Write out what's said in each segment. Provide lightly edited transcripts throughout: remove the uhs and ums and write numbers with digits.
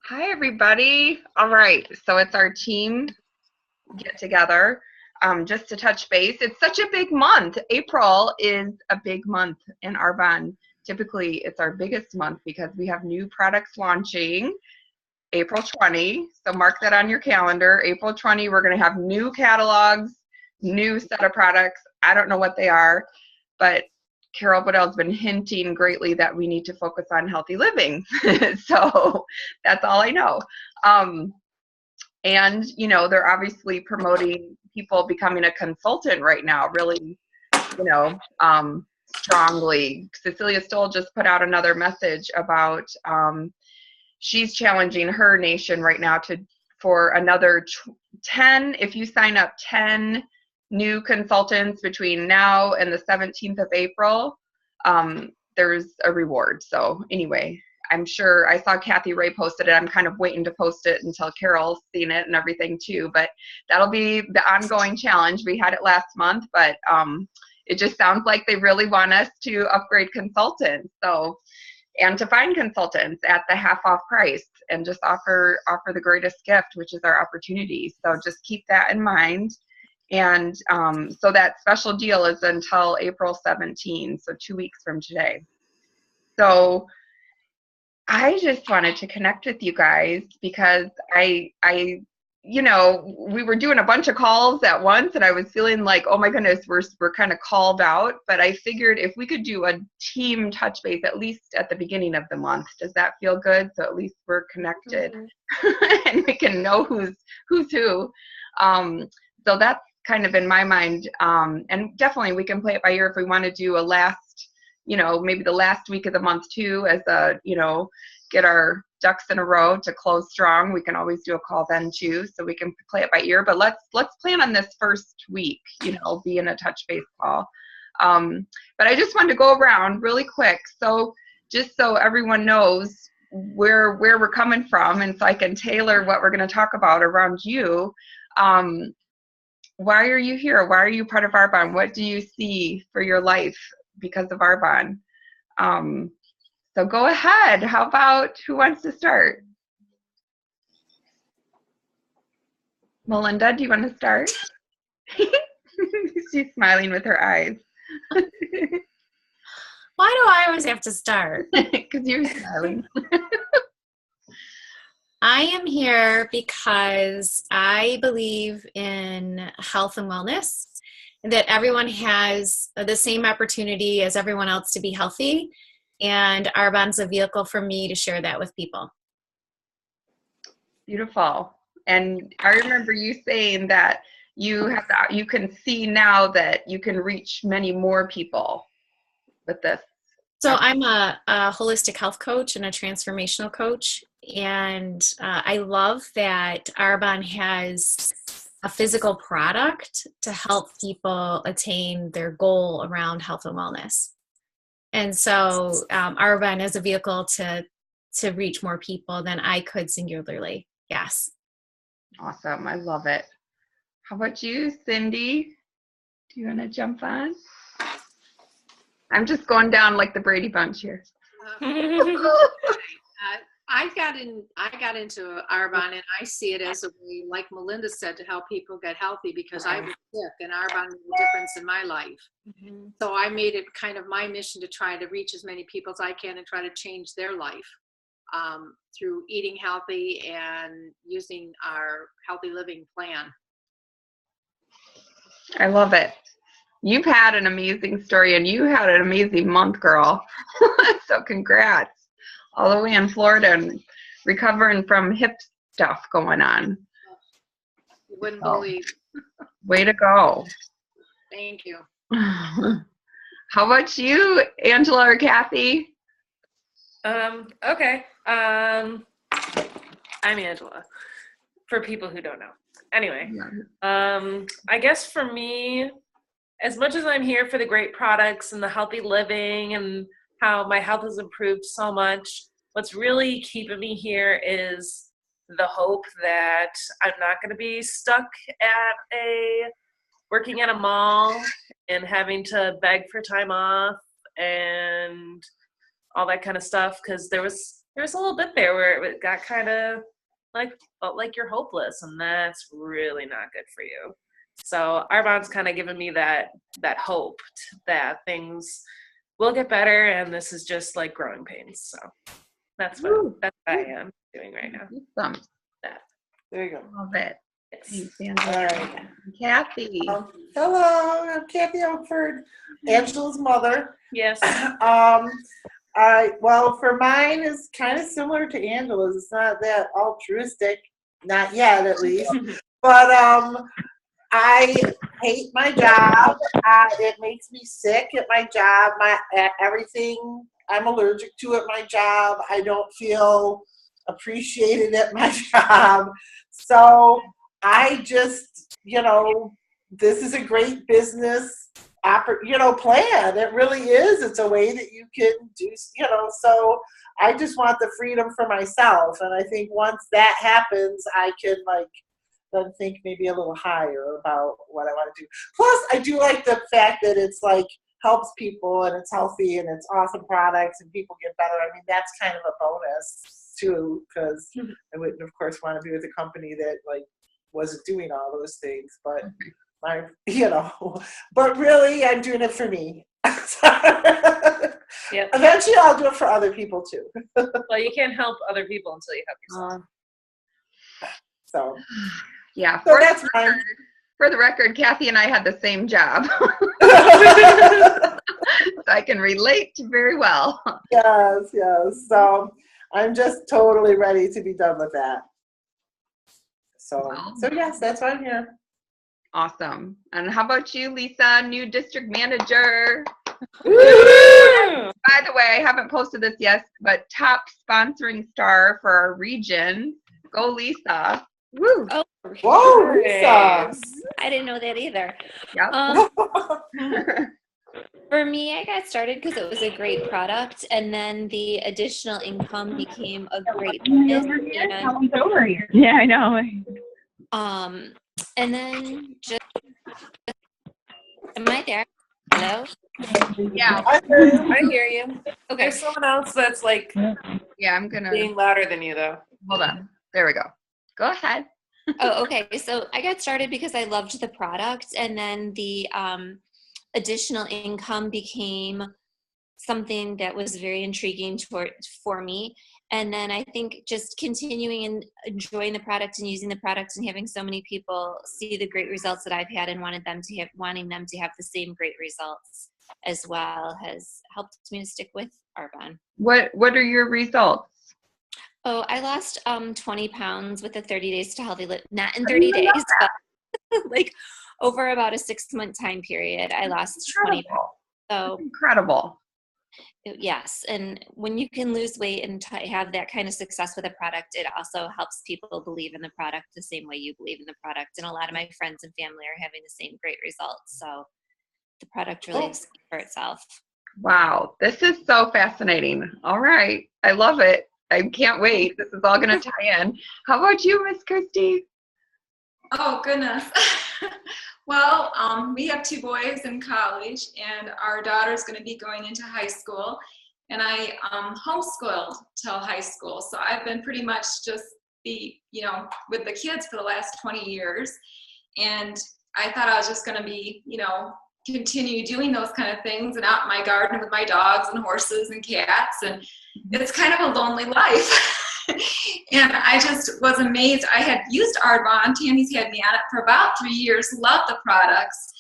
Hi, everybody. All right, so it's our team get together just to touch base. It's such a big month. April is a big month in Arbonne. Typically, it's our biggest month because we have new products launching April 20. So mark that on your calendar. April 20, we're going to have new catalogs, new set of products. I don't know what they are, but Carol Bodell's been hinting greatly that we need to focus on healthy living. So that's all I know. And, they're obviously promoting people becoming a consultant right now, really, strongly. Cecilia Stoll just put out another message about she's challenging her nation right now for another 10, if you sign up 10 new consultants between now and the 17th of April, there's a reward. So anyway, I'm sure I saw Kathy Ray posted it. I'm kind of waiting to post it until Carol's seen it and everything too, but that'll be the ongoing challenge. We had it last month, but it just sounds like they really want us to upgrade consultants. So, and to find consultants at the half off price and just offer the greatest gift, which is our opportunity. So just keep that in mind. And so that special deal is until April 17, so 2 weeks from today. So I just wanted to connect with you guys because we were doing a bunch of calls at once and I was feeling like, oh my goodness, we're kind of called out. But I figured if we could do a team touch base, at least at the beginning of the month, does that feel good? So at least we're connected and we can know who's who. So that's kind of in my mind. And definitely we can play it by ear if we want to do a last, maybe the last week of the month too, as a, get our ducks in a row to close strong. We can always do a call then too, so we can play it by ear. But let's plan on this first week, being a touch base call. But I just wanted to go around really quick, so just so everyone knows where we're coming from, and so I can tailor what we're going to talk about around you. Why are you here? Why are you part of Arbonne? What do you see for your life because of Arbonne? So go ahead. How about, who wants to start? Melinda, do you want to start? She's smiling with her eyes. Why do I always have to start? Because you're smiling. I am here because I believe in health and wellness, that everyone has the same opportunity as everyone else to be healthy. And Arbonne's a vehicle for me to share that with people. Beautiful. And I remember you saying that you can see now that you can reach many more people with this. So I'm a holistic health coach and a transformational coach. And I love that Arbonne has a physical product to help people attain their goal around health and wellness. And so Arbonne is a vehicle to reach more people than I could singularly. Yes. Awesome. I love it. How about you, Cindy? Do you want to jump on? I'm just going down like the Brady Bunch here. I got into Arbonne, and I see it as a way, like Melinda said, to help people get healthy, because I was sick and Arbonne made a difference in my life. Mm-hmm. So I made it kind of my mission to try to reach as many people as I can and try to change their life through eating healthy and using our healthy living plan. I love it. You've had an amazing story and you had an amazing month, girl. So congrats. All the way in Florida and recovering from hip stuff going on. You wouldn't believe. Way to go. Thank you. How about you, Angela or Kathy? Okay. I'm Angela, for people who don't know. Anyway, I guess for me, as much as I'm here for the great products and the healthy living and how my health has improved so much, what's really keeping me here is the hope that I'm not going to be stuck at working at a mall and having to beg for time off and all that kind of stuff, because there was there was a little bit there where it got kind of like, felt like you're hopeless, and that's really not good for you. So Arbonne's kind of given me that hope that things will get better, and this is just like growing pains. So that's what I am doing right now. Awesome. There you go. Love it. Yes. Thanks, All Angela. right. Kathy. Hello, I'm Kathy Umford, Angela's mother. Yes. Well, for mine is kind of similar to Angela's. It's not that altruistic, not yet at least. But I hate my job. It makes me sick at my job. Everything I'm allergic to at my job. I don't feel appreciated at my job. So I just, this is a great business plan. It really is. It's a way that you can do, so I just want the freedom for myself. And I think once that happens, I can then think maybe a little higher about what I want to do. Plus, I do like the fact that it's helps people and it's healthy and it's awesome products and people get better. I mean, that's kind of a bonus too, because I wouldn't, of course, want to be with a company that wasn't doing all those things. But but really, I'm doing it for me. Yep. Eventually, I'll do it for other people too. Well, you can't help other people until you help yourself. So Yeah. so that's fine. For the record, Kathy and I had the same job. So I can relate very well. Yes. So I'm just totally ready to be done with that. So yes, that's why I'm here. Awesome. And how about you, Lisa, new district manager? Woo! By the way, I haven't posted this yet, but top sponsoring star for our region. Go, Lisa. Woo. Oh, Whoa, Lisa. I didn't know that either. Yep. For me, I got started because it was a great product, and then the additional income became a great bonus. Over here. Yeah, I know. And then just, am I there? Hello? Yeah. I hear you. Okay. There's someone else that's Yeah, I'm going to being louder than you, though. hold on. There we go. Go ahead. Oh, okay. So I got started because I loved the product, and then the additional income became something that was very intriguing for me. And then I think just continuing and enjoying the product and using the product and having so many people see the great results that I've had and wanting them to have the same great results as well has helped me to stick with Arbonne. What are your results? Oh, I lost 20 pounds with the 30 days to healthy live. Not in 30 days, but over about a 6-month time period, I lost 20 pounds. So incredible. Yes, and when you can lose weight and have that kind of success with a product, it also helps people believe in the product the same way you believe in the product. And a lot of my friends and family are having the same great results. So the product really speaks for itself. Wow, this is so fascinating. All right, I love it. I can't wait. This is all going to tie in. How about you, Miss Christie? Oh, goodness. Well, we have 2 boys in college, and our daughter's going to be going into high school, and I homeschooled till high school. So I've been pretty much just with the kids for the last 20 years. And I thought I was just going to be, continue doing those kind of things and out in my garden with my dogs and horses and cats. And it's kind of a lonely life. And I just was amazed. I had used Arbonne. Tammy's had me on it for about 3 years, loved the products.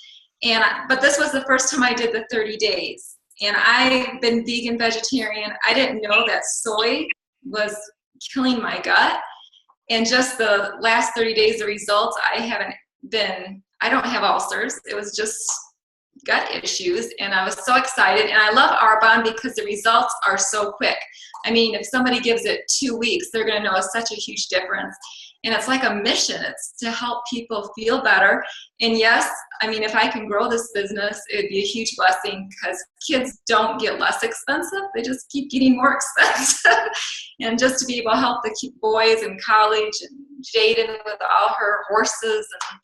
But this was the first time I did the 30 days. And I've been vegan, vegetarian. I didn't know that soy was killing my gut. And just the last 30 days, the results, I don't have ulcers. It was just gut issues, and I was so excited. And I love Arbonne because the results are so quick. I mean, if somebody gives it 2 weeks, they're going to know such a huge difference. And it's like a mission. It's to help people feel better. And yes, I mean, if I can grow this business, it would be a huge blessing, because kids don't get less expensive. They just keep getting more expensive. And just to be able to help the boys in college, and Jaden with all her horses, and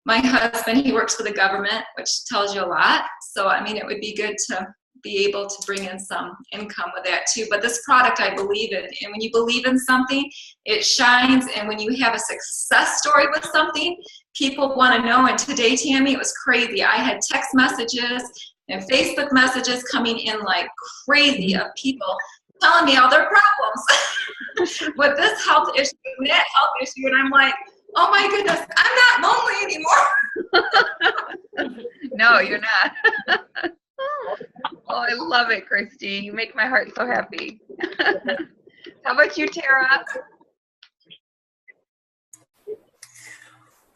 my husband, he works for the government, which tells you a lot. So, I mean, it would be good to be able to bring in some income with that too. But this product I believe in, and when you believe in something, it shines. And when you have a success story with something, people want to know. And today, Tammy, it was crazy. I had text messages and Facebook messages coming in like crazy of people telling me all their problems with this health issue and that health issue. And I'm like, oh my goodness, I'm not lonely anymore. No, you're not. Oh, I love it, Christy. You make my heart so happy. How about you, Tara?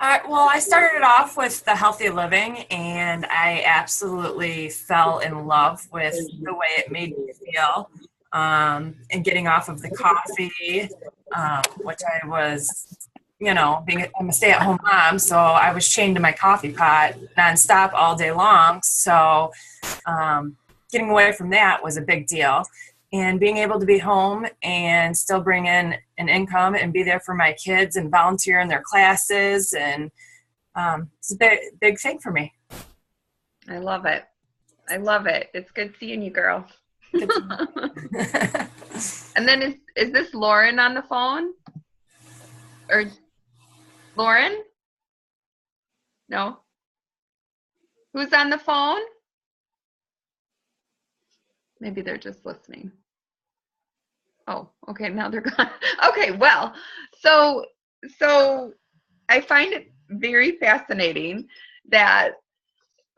Well, I started off with the healthy living, and I absolutely fell in love with the way it made me feel. And getting off of the coffee, which I was, I'm a stay-at-home mom, so I was chained to my coffee pot nonstop all day long. So getting away from that was a big deal. And being able to be home and still bring in an income and be there for my kids and volunteer in their classes. And it's a big thing for me. I love it. I love it. It's good seeing you, girl. And then is this Lauren on the phone? Or Lauren? No? Who's on the phone? Maybe they're just listening. Oh, okay, now they're gone. Okay, well, so I find it very fascinating that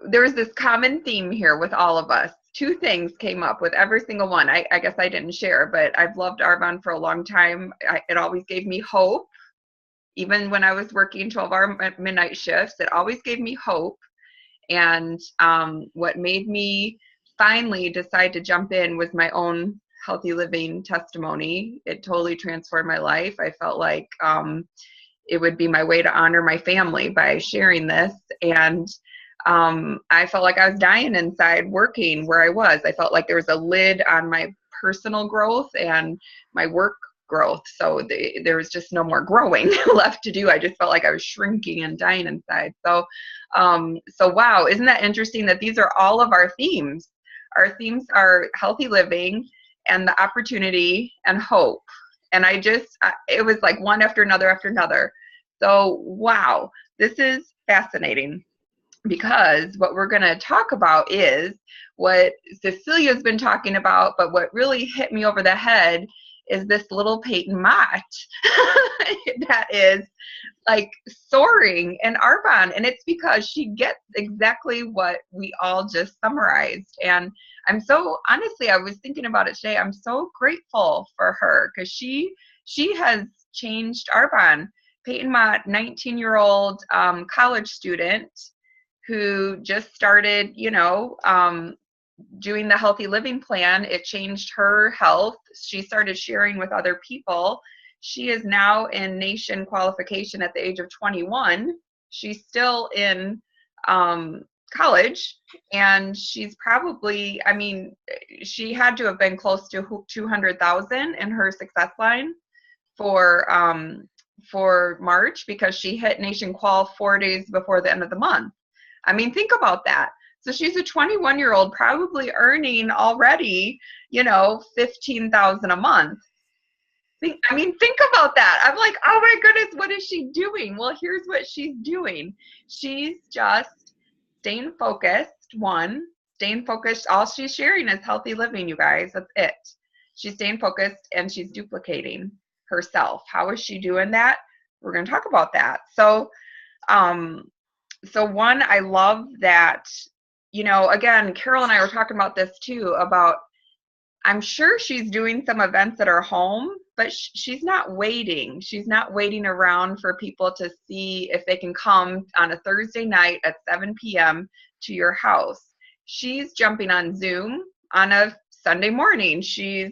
there's this common theme here with all of us. Two things came up with every single one. I guess I didn't share, but I've loved Arbonne for a long time. It always gave me hope. Even when I was working 12-hour midnight shifts, it always gave me hope. And what made me finally decide to jump in was my own healthy living testimony. It totally transformed my life. I felt like it would be my way to honor my family by sharing this. And I felt like I was dying inside working where I was. I felt like there was a lid on my personal growth and my work growth. So there was just no more growing left to do. I just felt like I was shrinking and dying inside. So wow, isn't that interesting that these are all of our themes? Our themes are healthy living and the opportunity and hope. And it was like one after another after another. So wow, this is fascinating, because what we're going to talk about is what Cecilia's been talking about, but what really hit me over the head is this little Peyton Mott that is like soaring in Arbonne. And it's because she gets exactly what we all just summarized. And I'm so, honestly, I was thinking about it today. I'm so grateful for her, because she has changed Arbonne. Peyton Mott, 19-year-old college student who just started, doing the healthy living plan. It changed her health. She started sharing with other people. She is now in nation qualification at the age of 21. She's still in college, and she's probably, she had to have been close to 200,000 in her success line for March, because she hit nation qual 4 days before the end of the month. Think about that. So she's a 21-year-old probably earning already, $15,000 a month. Think about that. I'm like, oh my goodness, what is she doing? Well, here's what she's doing. She's just staying focused. All she's sharing is healthy living, you guys. That's it. She's staying focused, and she's duplicating herself. How is she doing that? We're going to talk about that. So one, I love that, again, Carol and I were talking about this too, about, I'm sure she's doing some events at her home, but she's not waiting. She's not waiting around for people to see if they can come on a Thursday night at 7 p.m. to your house. She's jumping on Zoom on a Sunday morning. She's,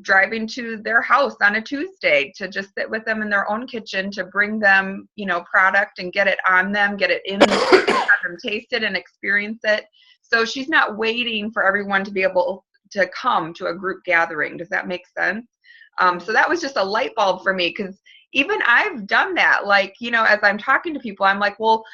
driving to their house on a Tuesday to just sit with them in their own kitchen, to bring them, product and get it on them, get it in, have them taste it and experience it. So she's not waiting for everyone to be able to come to a group gathering. Does that make sense? So that was just a light bulb for me, because even I've done that. Like, as I'm talking to people, I'm like, well,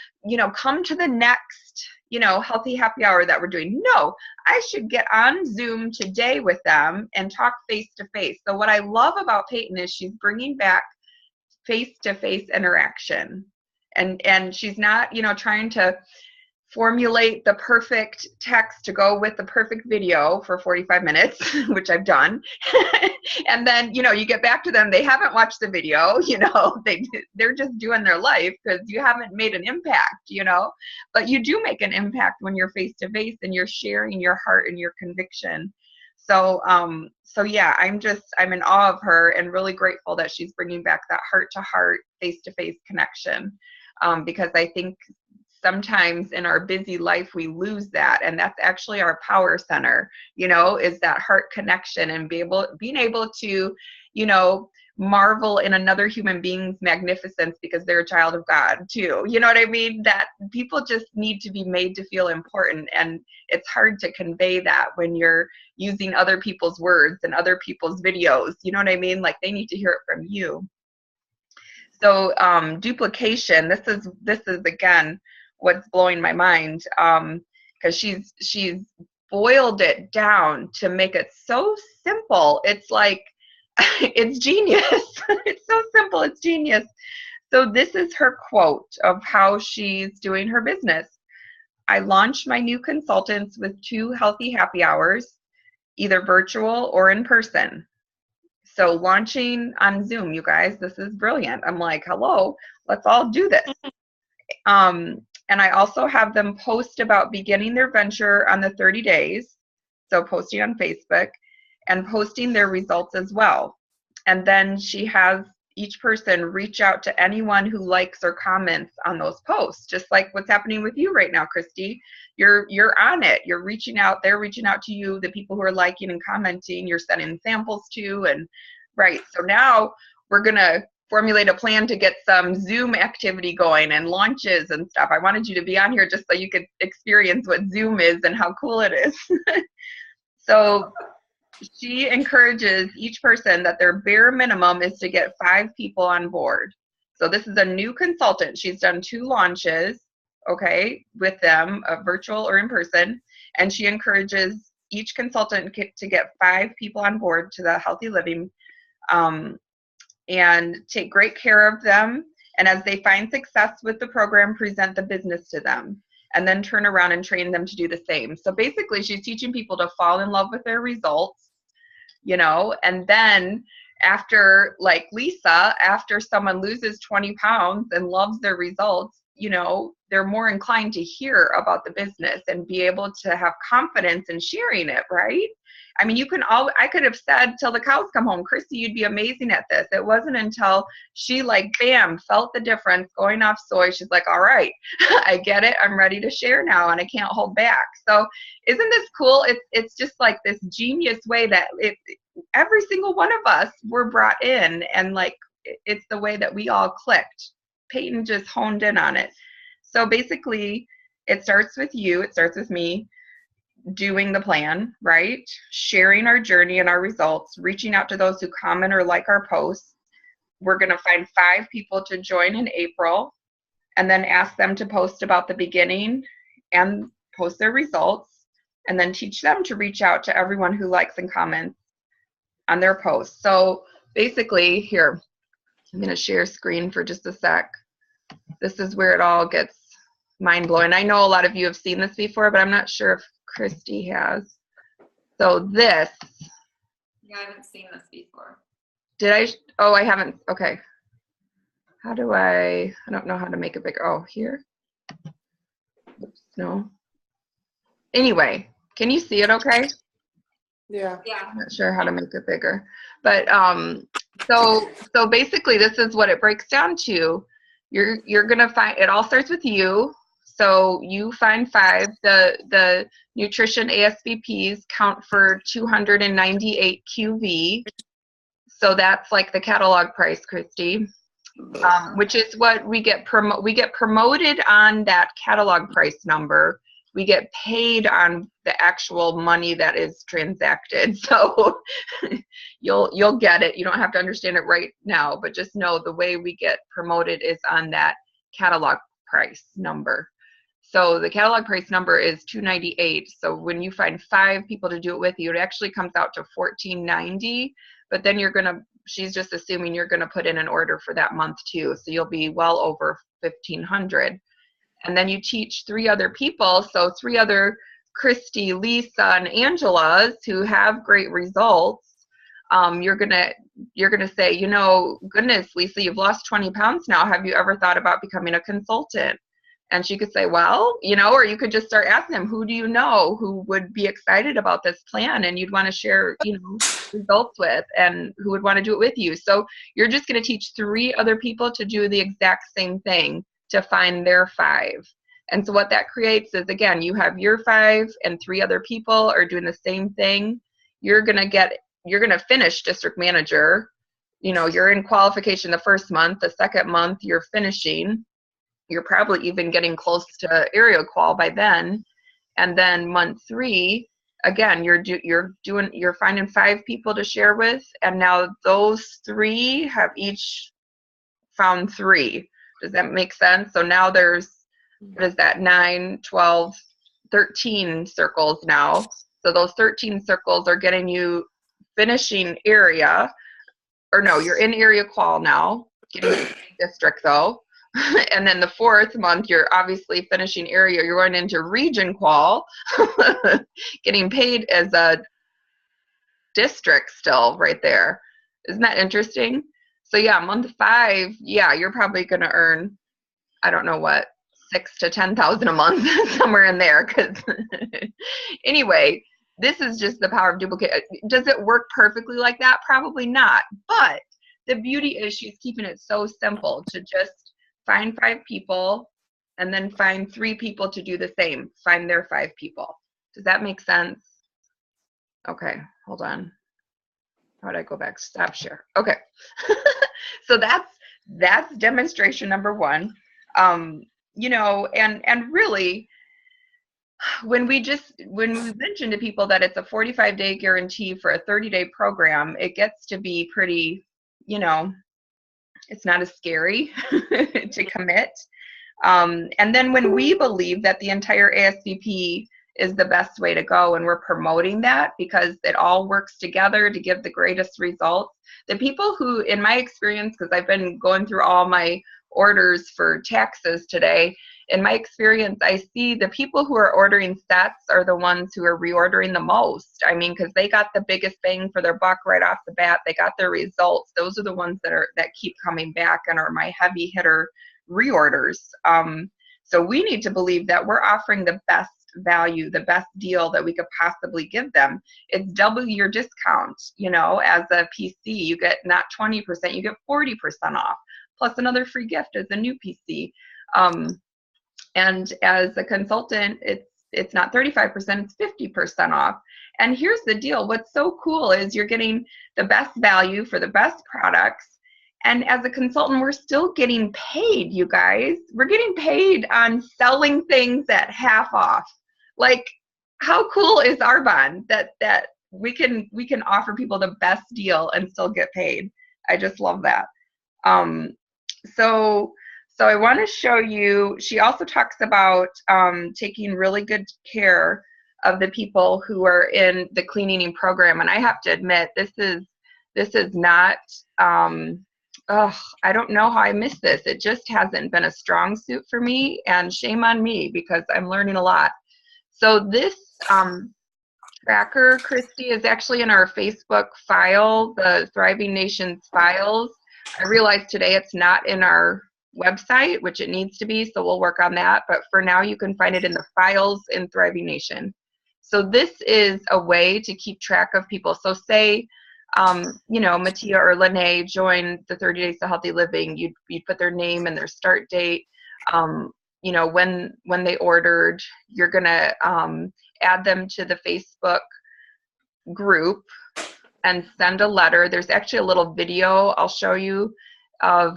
come to the next, healthy happy hour that we're doing. No, I should get on Zoom today with them and talk face to face. So what I love about Peyton is she's bringing back face to face interaction, and she's not, trying to formulate the perfect text to go with the perfect video for 45 minutes, which I've done. And then, you get back to them, they haven't watched the video, they're just doing their life because you haven't made an impact, but you do make an impact when you're face to face and you're sharing your heart and your conviction. So yeah, I'm in awe of her and really grateful that she's bringing back that heart to heart, face to face connection. Because I think sometimes in our busy life we lose that, and that's actually our power center, is that heart connection and being able to, marvel in another human being's magnificence because they're a child of God too. You know what I mean? That people just need to be made to feel important, and it's hard to convey that when you're using other people's words and other people's videos. You know what I mean? Like, they need to hear it from you. So duplication, this is again what's blowing my mind, because she's boiled it down to make it so simple. It's like, it's genius. It's so simple, it's genius. So this is her quote of how she's doing her business. I launched my new consultants with 2 healthy happy hours, either virtual or in person. So launching on Zoom, you guys, this is brilliant. I'm like, hello, let's all do this. And I also have them post about beginning their venture on the 30 days. So posting on Facebook and posting their results as well. And then she has each person reach out to anyone who likes or comments on those posts, just like what's happening with you right now, Christy. You're on it. You're reaching out. They're reaching out to you, the people who are liking and commenting. You're sending samples to, and right. So now we're going to formulate a plan to get some Zoom activity going and launches and stuff. I wanted you to be on here just so you could experience what Zoom is and how cool it is. So she encourages each person that their bare minimum is to get 5 people on board. So this is a new consultant. She's done 2 launches, okay, with them, virtual or in person. And she encourages each consultant to get 5 people on board to the Healthy Living, and take great care of them. And as they find success with the program, present the business to them, and then turn around and train them to do the same. So basically, she's teaching people to fall in love with their results, and then after, like Lisa, after someone loses 20 pounds and loves their results, they're more inclined to hear about the business and be able to have confidence in sharing it, right? I mean, I could have said till the cows come home, Christy, you'd be amazing at this. It wasn't until she, like, bam, felt the difference going off soy. She's like, all right, I get it. I'm ready to share now, and I can't hold back. So isn't this cool? It's just like this genius way that every single one of us were brought in, and like, it's the way that we all clicked. Peyton just honed in on it. So basically, it starts with you. It starts with me doing the plan, right? Sharing our journey and our results, reaching out to those who comment or like our posts. We're going to find 5 people to join in April, and then ask them to post about the beginning and post their results, and then teach them to reach out to everyone who likes and comments on their posts. So basically, here, I'm going to share screen for just a sec. This is where it all gets mind-blowing. I know a lot of you have seen this before, but I'm not sure if Christy has. So this. Yeah, I haven't seen this before. Did I? Oh, I haven't. Okay. How do I don't know how to make it bigger. Oh, here. Oops, no. Anyway, can you see it okay? Yeah. I'm not sure how to make it bigger. But so basically this is what it breaks down to. You're gonna find, it all starts with you. So you find 5. The nutrition ASVPs count for 298 QV. So that's like the catalog price, Christy, which is what we get promoted on that catalog price number. We get paid on the actual money that is transacted. So you'll get it. You don't have to understand it right now, but just know the way we get promoted is on that catalog price number. So the catalog price number is $298. So when you find 5 people to do it with you, it actually comes out to $14.90. But then she's just assuming you're gonna put in an order for that month too. So you'll be well over $1,500. And then you teach 3 other people. So 3 other Christy, Lisa, and Angela's who have great results. You're gonna say, you know, goodness, Lisa, you've lost 20 pounds now. Have you ever thought about becoming a consultant? And she could say, well, you know, or you could just start asking them, who do you know who would be excited about this plan and you'd want to share, you know, results with, and who would want to do it with you. So you're just going to teach 3 other people to do the exact same thing to find their 5. And so what that creates is, again, you have your 5 and 3 other people are doing the same thing. You're going to finish district manager. You know, you're in qualification the first month, the second month you're finishing. You're probably even getting close to area qual by then. And then month 3, again, you're finding 5 people to share with. And now those 3 have each found 3. Does that make sense? So now there's, what is that, 9, 12, 13 circles now. So those 13 circles are getting you finishing area, or no, you're in area qual now, getting district though. And then the 4th month, you're obviously finishing area. You're going into region qual, getting paid as a district still right there. Isn't that interesting? So yeah, month 5, yeah, you're probably going to earn, I don't know what, 6,000 to 10,000 a month, somewhere in there. Because anyway, this is just the power of duplicate. Does it work perfectly like that? Probably not. But the beauty is she's keeping it so simple to just find 5 people and then find 3 people to do the same. Find their 5 people. Does that make sense? Okay, hold on. How would I go back? Stop share. Okay. So that's demonstration number 1. You know, and really, when we mention to people that it's a 45-day guarantee for a 30-day program, it gets to be pretty, you know, it's not as scary to commit. And then when we believe that the entire ASVP is the best way to go, and we're promoting that because it all works together to give the greatest results, the people who, in my experience, because I've been going through all my orders for taxes today, in my experience, I see the people who are ordering sets are the ones who are reordering the most. I mean, because they got the biggest bang for their buck right off the bat. They got their results. Those are the ones that keep coming back and are my heavy hitter reorders. So we need to believe that we're offering the best value, the best deal that we could possibly give them. It's double your discount. You know, as a PC, you get not 20%, you get 40% off, plus another free gift as a new PC. And as a consultant, it's not 35%, it's 50% off. And here's the deal. What's so cool is you're getting the best value for the best products. And as a consultant, we're still getting paid, you guys. We're getting paid on selling things at half off. Like, how cool is Arbonne that we can offer people the best deal and still get paid? I just love that. So I want to show you, she also talks about taking really good care of the people who are in the clean eating program. And I have to admit, this is not, I don't know how I missed this. It just hasn't been a strong suit for me, and shame on me because I'm learning a lot. So this tracker, Christy, is actually in our Facebook file, the Thriving Nations files. I realized today it's not in our website, which it needs to be, so we'll work on that. But for now, you can find it in the files in Thriving Nation. So this is a way to keep track of people. So say, you know, Mattia or Lene joined the 30 Days to Healthy Living. You'd put their name and their start date. You know, when they ordered, you're gonna add them to the Facebook group and send a letter. There's actually a little video I'll show you of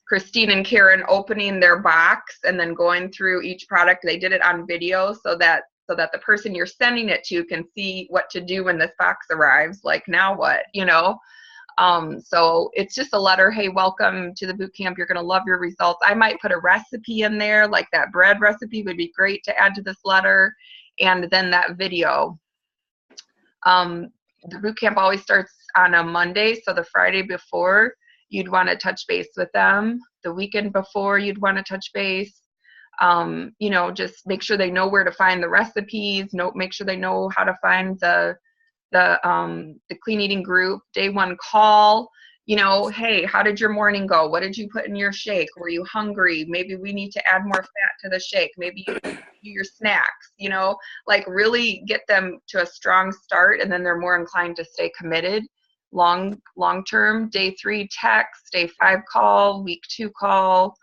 Christine and Karen opening their box and then going through each product. They did it on video so that the person you're sending it to can see what to do when this box arrives. Like, now what, you know? So it's just a letter, hey, welcome to the boot camp. You're going to love your results. I might put a recipe in there, like that bread recipe would be great to add to this letter. And then that video. The boot camp always starts on a Monday, so the Friday before, you'd want to touch base with them. The weekend before, you'd want to touch base. You know, just make sure they know where to find the recipes. Make sure they know how to find the clean eating group. Day one call. You know, hey, how did your morning go? What did you put in your shake? Were you hungry? Maybe we need to add more fat to the shake. Maybe you do your snacks, you know, like really get them to a strong start, and then they're more inclined to stay committed long term. Day 3 text, day 5 call, week 2 call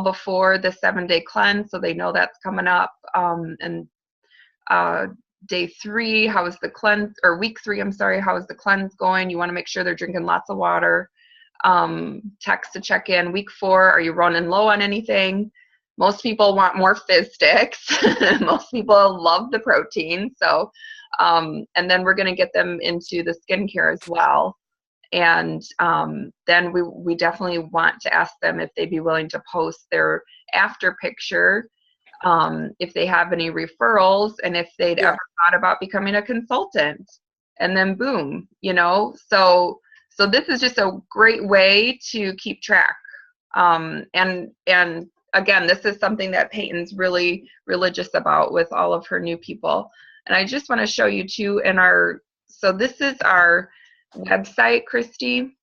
before the 7-day cleanse, so they know that's coming up. And day 3, how is the cleanse, or week 3, I'm sorry, how is the cleanse going? You want to make sure they're drinking lots of water. Text to check in. Week 4, are you running low on anything? Most people want more fizz sticks. Most people love the protein. So, and then we're going to get them into the skincare as well. And then we definitely want to ask them if they'd be willing to post their after picture, if they have any referrals, and if they'd ever thought about becoming a consultant. And then boom, you know, so this is just a great way to keep track. And again, this is something that Peyton's really religious about with all of her new people. And I just want to show you too so this is our website, Christy,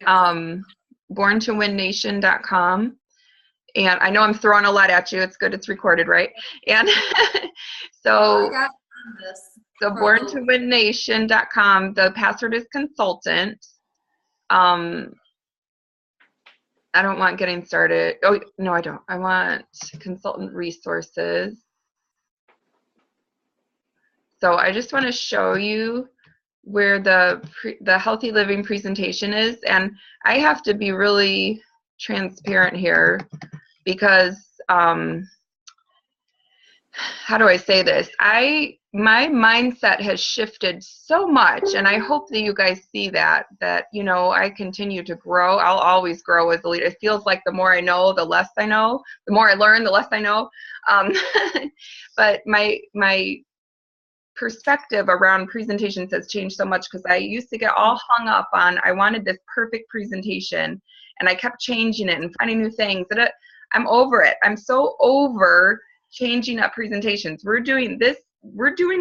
borntowinnation.com. And I know I'm throwing a lot at you. It's good it's recorded, right? And so borntowinnation.com, the password is consultant. I don't want getting started. Oh, no, I don't. I want consultant resources. So I just want to show you where the healthy living presentation is. And I have to be really transparent here because, how do I say this? My mindset has shifted so much, and I hope that you guys see that, you know, I continue to grow. I'll always grow as a leader. It feels like the more I know, the less I know. The more I learn, the less I know. But my perspective around presentations has changed so much, because I used to get all hung up on, I wanted this perfect presentation, and I kept changing it and finding new things. And I'm over it. I'm so over changing up presentations. We're doing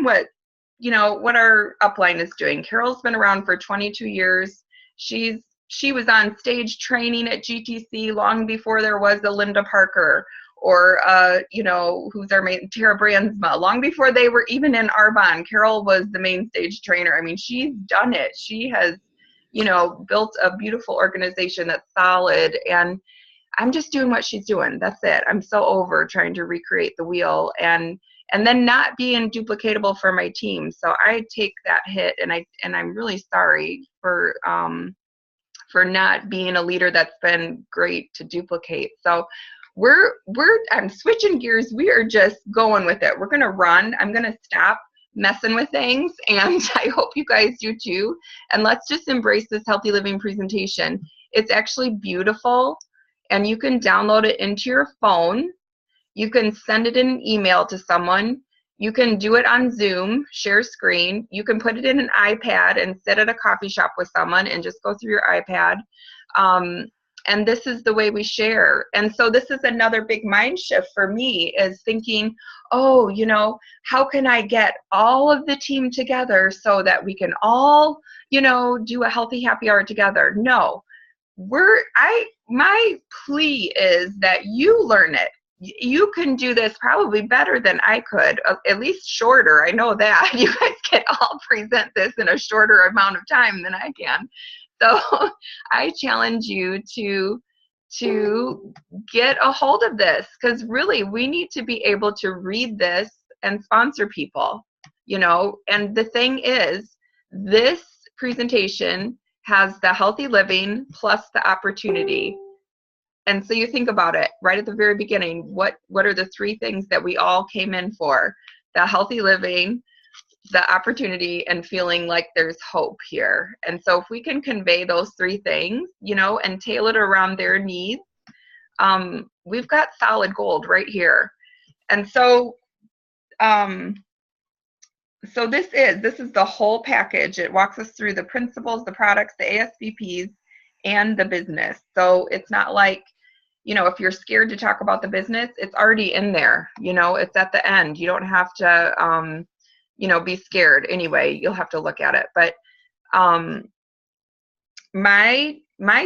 what, you know, what our upline is doing. Carol's been around for 22 years. She was on stage training at GTC long before there was a Linda Parker or, you know, who's our main, Tara Brandsma. Long before they were even in Arbonne, Carol was the main stage trainer. I mean, she's done it. She has, you know, built a beautiful organization that's solid, and I'm just doing what she's doing. That's it. I'm so over trying to recreate the wheel and then not being duplicatable for my team. So I take that hit, and I'm really sorry for not being a leader that's been great to duplicate. So I'm switching gears. We are just going with it. We're going to run. I'm going to stop messing with things, and I hope you guys do too. And let's just embrace this healthy living presentation. It's actually beautiful, and you can download it into your phone. You can send it in an email to someone. You can do it on Zoom, share screen. You can put it in an iPad and sit at a coffee shop with someone and just go through your iPad. And this is the way we share. And so this is another big mind shift for me, is thinking, oh, you know, how can I get all of the team together so that we can all, you know, do a healthy happy hour together? No, my plea is that you learn it. You can do this probably better than I could, at least shorter. I know that. You guys can all present this in a shorter amount of time than I can. So I challenge you to get a hold of this, because really we need to be able to read this and sponsor people, you know. And the thing is, this presentation has the healthy living plus the opportunity. And so you think about it right at the very beginning, what are the 3 things that we all came in for? The healthy living, the opportunity and feeling like there's hope here. And so if we can convey those three things, you know, and tailor it around their needs, we've got solid gold right here. And so, so this is the whole package. It walks us through the principles, the products, the ASVPs, and the business. So it's not like, you know, if you're scared to talk about the business, it's already in there. You know, it's at the end. You don't have to, you know, be scared anyway. You'll have to look at it. But my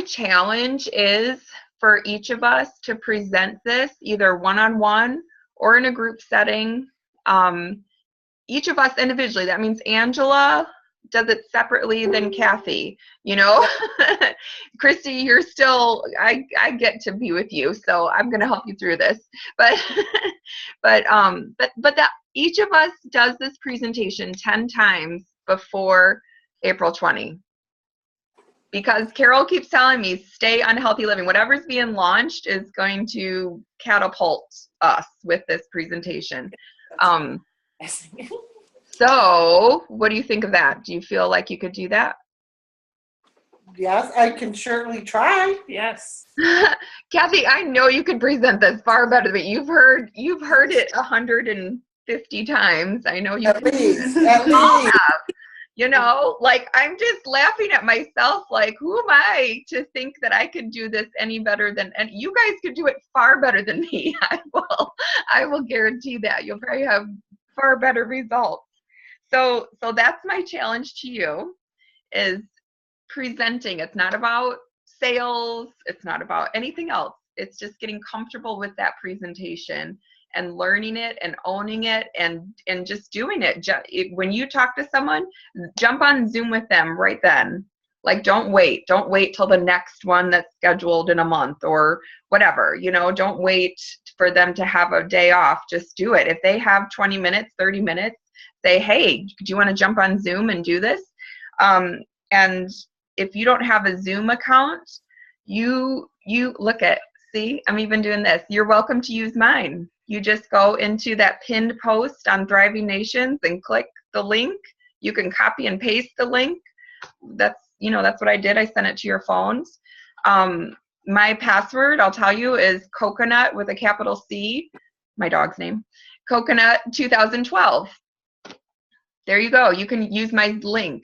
challenge is for each of us to present this either one-on-one or in a group setting. Each of us individually. That means Angela does it separately than Kathy, you know. Christy, you're still, I get to be with you, so I'm going to help you through this. But that each of us does this presentation 10 times before April 20. Because Carol keeps telling me, stay on healthy living. Whatever's being launched is going to catapult us with this presentation. So what do you think of that? Do you feel like you could do that? Yes, I can certainly try. Yes. Kathy, I know you could present this far better than me. You've heard it 150 times. I know you at least. Have. You know, like, I'm just laughing at myself, like, who am I to think that I could do this any better than, and you guys could do it far better than me. I will guarantee that. You'll probably have far better results. So that's my challenge to you, is presenting. It's not about sales. It's not about anything else. It's just getting comfortable with that presentation and learning it and owning it and just doing it. When you talk to someone, jump on Zoom with them right then. Like, don't wait till the next one that's scheduled in a month or whatever, you know. Don't wait for them to have a day off. Just do it. If they have 20 minutes, 30 minutes, say, hey, do you want to jump on Zoom and do this? And if you don't have a Zoom account, you look at, see, I'm even doing this. You're welcome to use mine. You just go into that pinned post on Thriving Nations and click the link. You can copy and paste the link. That's what I did. I sent it to your phones. My password, I'll tell you, is coconut with a capital C, my dog's name, coconut 2012. There you go. You can use my link.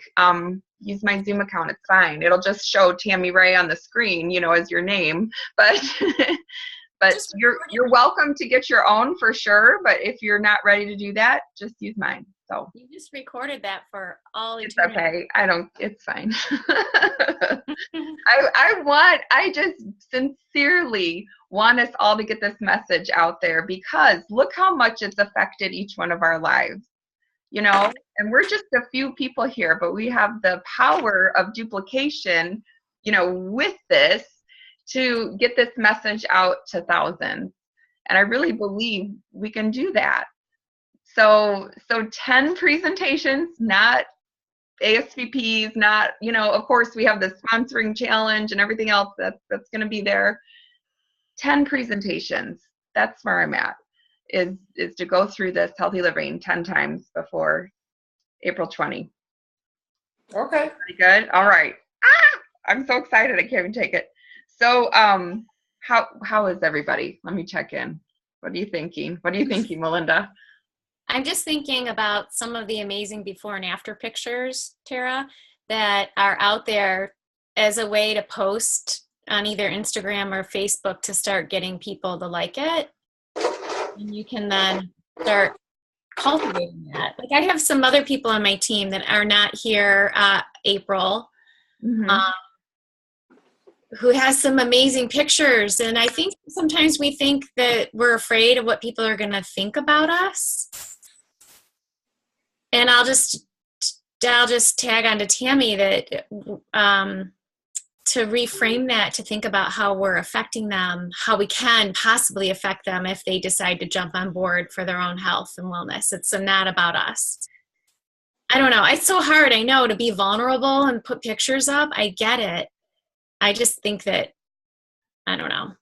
Use my Zoom account. It's fine. It'll just show Tammy Ray on the screen, you know, as your name. But but you're welcome to get your own for sure. But if you're not ready to do that, just use mine. So you just recorded that for all eternity. It's okay. It's fine. I just sincerely want us all to get this message out there, because look how much it's affected each one of our lives. You know, and we're just a few people here, but we have the power of duplication, you know, with this to get this message out to thousands. And I really believe we can do that. So 10 presentations, not ASVPs, not, you know, of course we have the sponsoring challenge and everything else that's going to be there. 10 presentations. That's where I'm at. Is to go through this healthy living 10 times before April 20. Okay. Pretty good. All right. I'm so excited. I can't even take it. So, how is everybody? Let me check in. What are you thinking? Melinda? I'm just thinking about some of the amazing before and after pictures, Tara, that are out there as a way to post on either Instagram or Facebook to start getting people to like it. And you can then start cultivating that. Like, I have some other people on my team that are not here, April, who has some amazing pictures. And I think sometimes we think that we're afraid of what people are going to think about us. And I'll just tag on to Tammy that to reframe that, to think about how we're affecting them, how we can possibly affect them if they decide to jump on board for their own health and wellness. It's not about us. I don't know. It's so hard, I know, to be vulnerable and put pictures up. I get it. I just think that, I don't know.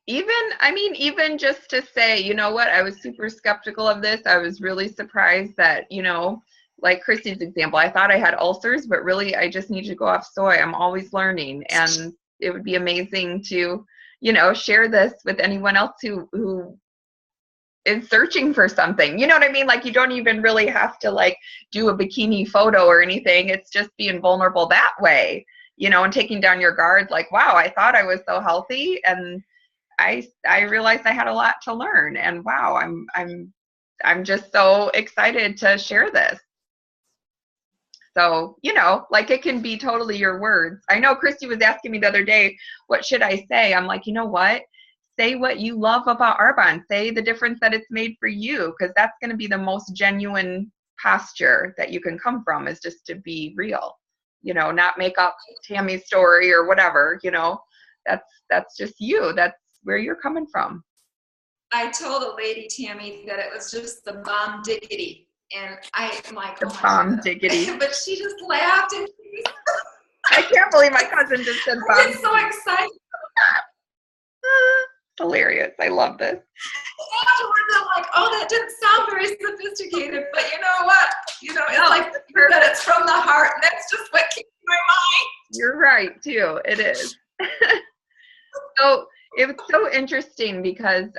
even just to say, you know what, I was super skeptical of this. I was really surprised that, like Christy's example, I thought I had ulcers, but really I just need to go off soy. I'm always learning. And it would be amazing to, share this with anyone else who is searching for something. You know what I mean? Like, you don't even really have to like do a bikini photo or anything. It's just being vulnerable that way, and taking down your guard, like, wow, I thought I was so healthy, and I realized I had a lot to learn, and wow, I'm just so excited to share this. So, like, it can be totally your words. I know Christy was asking me the other day, what should I say? I'm like, you know what? Say what you love about Arbonne. Say the difference that it's made for you, because that's going to be the most genuine posture that you can come from, is just to be real, not make up Tammy's story or whatever, that's just you. That's where you're coming from. I told a lady, Tammy, that it was just the bomb diggity. And I'm like, the bomb diggity. But she just laughed, and I can't believe my cousin just said bomb. I'm so excited. Hilarious. I love this. Afterwards, I'm like, oh, that didn't sound very sophisticated, but you know what? It's like that it's from the heart, and that's just what keeps my mind. You're right, too. It is. So it was so interesting because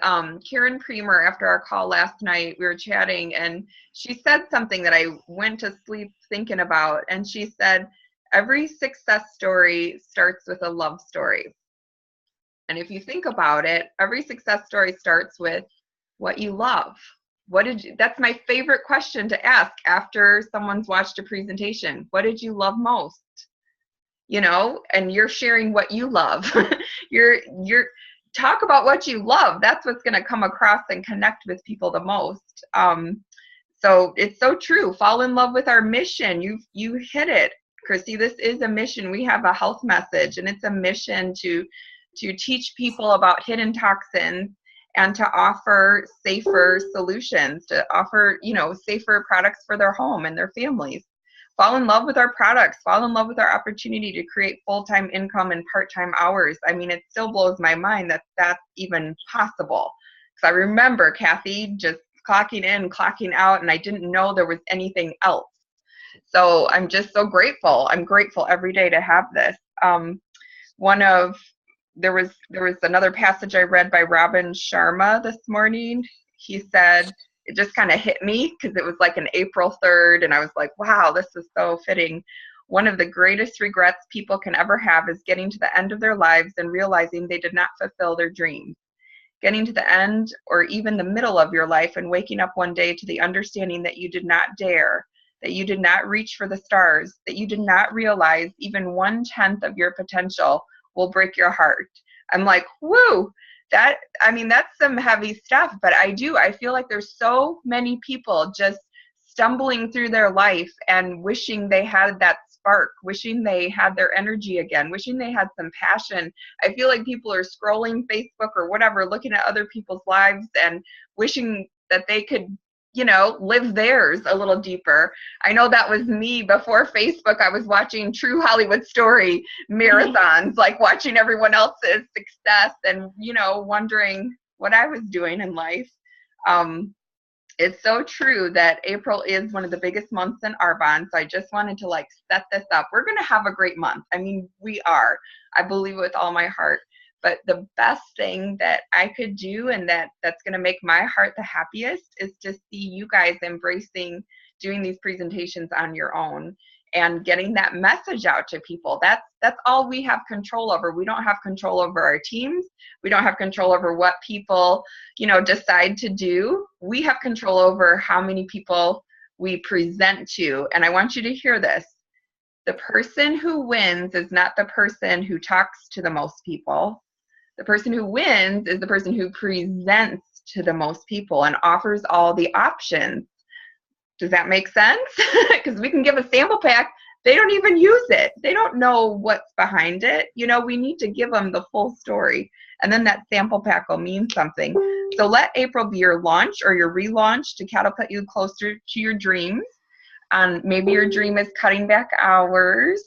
Karen Premer, after our call last night, we were chatting, and she said something that I went to sleep thinking about, and she said, every success story starts with a love story. And if you think about it, every success story starts with what you love. That's my favorite question to ask after someone's watched a presentation. What did you love most? And you're sharing what you love. you're talk about what you love. That's what's going to come across and connect with people the most. So it's so true. Fall in love with our mission. You hit it, Christy. This is a mission. We have a health message, and it's a mission to teach people about hidden toxins and to offer safer solutions, to offer, safer products for their home and their families. Fall in love with our products, fall in love with our opportunity to create full-time income and part-time hours. I mean, it still blows my mind that that's even possible. Because I remember Kathy just clocking in, clocking out, and I didn't know there was anything else. So I'm just so grateful. I'm grateful every day to have this. There was another passage I read by Robin Sharma this morning. He said, it just kind of hit me because it was like an April 3rd, and I was like, wow, this is so fitting. One of the greatest regrets people can ever have is getting to the end of their lives and realizing they did not fulfill their dreams. Getting to the end or even the middle of your life and waking up one day to the understanding that you did not dare, that you did not reach for the stars, that you did not realize even 1/10 of your potential will break your heart. I'm like, woo, that's some heavy stuff, but I feel like there's so many people just stumbling through their life and wishing they had that spark, wishing they had their energy again, wishing they had some passion. I feel like people are scrolling Facebook or whatever, looking at other people's lives and wishing that they could, live theirs a little deeper. I know that was me before Facebook. I was watching True Hollywood Story marathons, like watching everyone else's success and, wondering what I was doing in life. It's so true that April is one of the biggest months in Arbonne. So I just wanted to set this up. We're going to have a great month. I mean, we are. I believe it with all my heart. But the best thing that I could do and that's going to make my heart the happiest is to see you guys embracing doing these presentations on your own and getting that message out to people. That's all we have control over. We don't have control over our teams. We don't have control over what people, decide to do. We have control over how many people we present to. And I want you to hear this. The person who wins is not the person who talks to the most people. The person who wins is the person who presents to the most people and offers all the options. Does that make sense? Because we can give a sample pack. They don't even use it. They don't know what's behind it. We need to give them the full story. And then that sample pack will mean something. So let April be your launch or your relaunch to catapult you closer to your dreams. Maybe your dream is cutting back hours.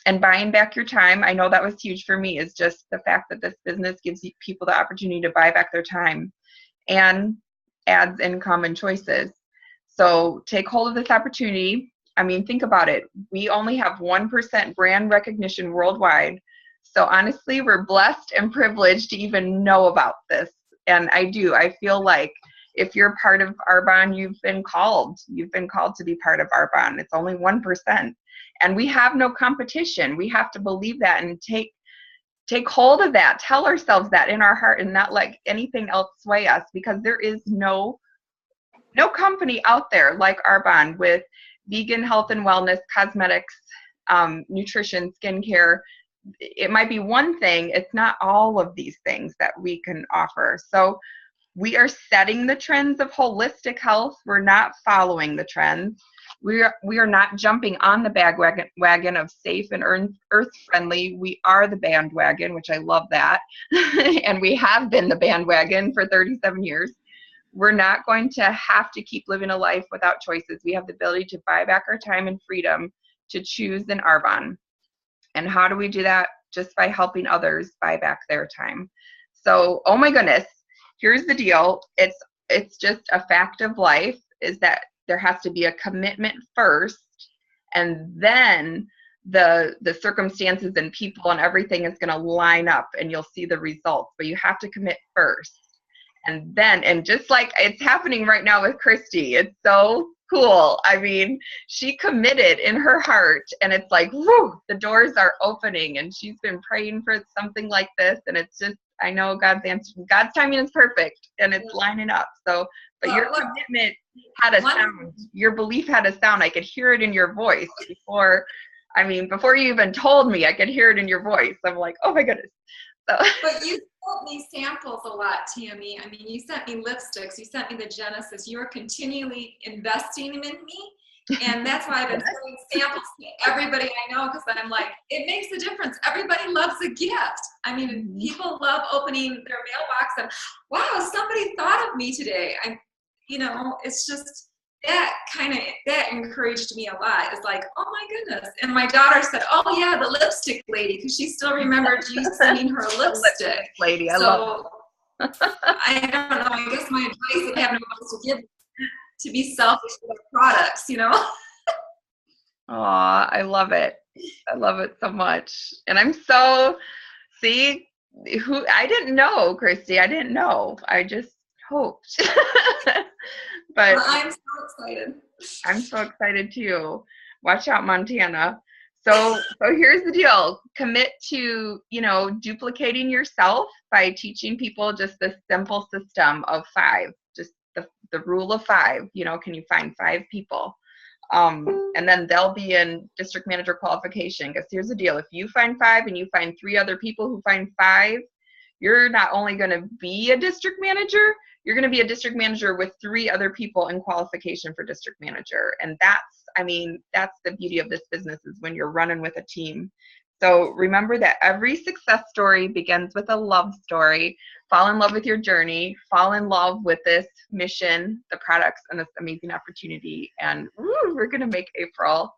and buying back your time. I know that was huge for me, is just the fact that this business gives people the opportunity to buy back their time and adds income and choices. So take hold of this opportunity. I mean, think about it. We only have 1% brand recognition worldwide. So honestly, we're blessed and privileged to even know about this. And I feel like if you're part of Arbonne, you've been called to be part of Arbonne. It's only 1%. And we have no competition. We have to believe that and take hold of that. Tell ourselves that in our heart and not let anything else sway us, because there is no company out there like Arbonne with vegan health and wellness, cosmetics, nutrition, skincare. It might be one thing. It's not all of these things that we can offer. So we are setting the trends of holistic health. We're not following the trends. We are not jumping on the bandwagon of safe and earth-friendly. We are the bandwagon, which I love that. And we have been the bandwagon for 37 years. We're not going to have to keep living a life without choices. We have the ability to buy back our time and freedom to choose in Arbonne. And how do we do that? Just by helping others buy back their time. So, oh my goodness, here's the deal. It's just a fact of life, is that there has to be a commitment first, and then the circumstances and people and everything is going to line up and you'll see the results. But you have to commit first. And just like it's happening right now with Christy, it's so cool. I mean, she committed in her heart, and it's like, whoo, the doors are opening, and she's been praying for something like this, and it's just, I know God's answer. God's timing is perfect, and it's lining up. So, but your commitment had a sound. Your belief had a sound. I could hear it in your voice before you even told me. I could hear it in your voice. I'm like, oh my goodness. So. But you sent me samples a lot, Tammy. I mean, you sent me lipsticks. You sent me the Genesis. You were continually investing in me. And that's why I've been sending samples to everybody I know, because I'm like, it makes a difference. Everybody loves a gift. I mean, people love opening their mailbox and, wow, somebody thought of me today. It's just that encouraged me a lot. It's like, oh my goodness. And my daughter said, oh yeah, the lipstick lady, because she still remembered you sending her a lipstick. Lady, I love it. I don't know. I guess my advice is I have no one to give, to be selfish with products, Aw, I love it. I love it so much. And I didn't know, Christy. I didn't know. I just hoped. But well, I'm so excited. I'm so excited too. Watch out, Montana. So here's the deal. Commit to, duplicating yourself by teaching people just the simple system of 5, just the rule of 5. Can you find 5 people? And then they'll be in district manager qualification. Because here's the deal. If you find 5 and you find 3 other people who find 5, you're not only going to be a district manager, you're going to be a district manager with 3 other people in qualification for district manager. And that's the beauty of this business, is when you're running with a team. So remember that every success story begins with a love story. Fall in love with your journey, fall in love with this mission, the products, and this amazing opportunity. And we're going to make April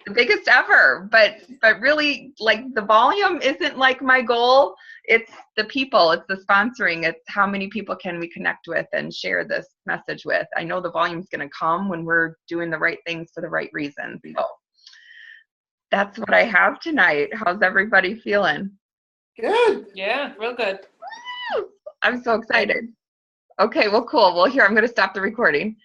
the biggest ever, but really, like, the volume isn't like my goal. It's the people, it's the sponsoring, it's how many people can we connect with and share this message with. I know the volume's going to come when we're doing the right things for the right reasons. So that's what I have tonight. How's everybody feeling? Good. Yeah, real good. I'm so excited. Okay, well, cool. Well, here, I'm going to stop the recording.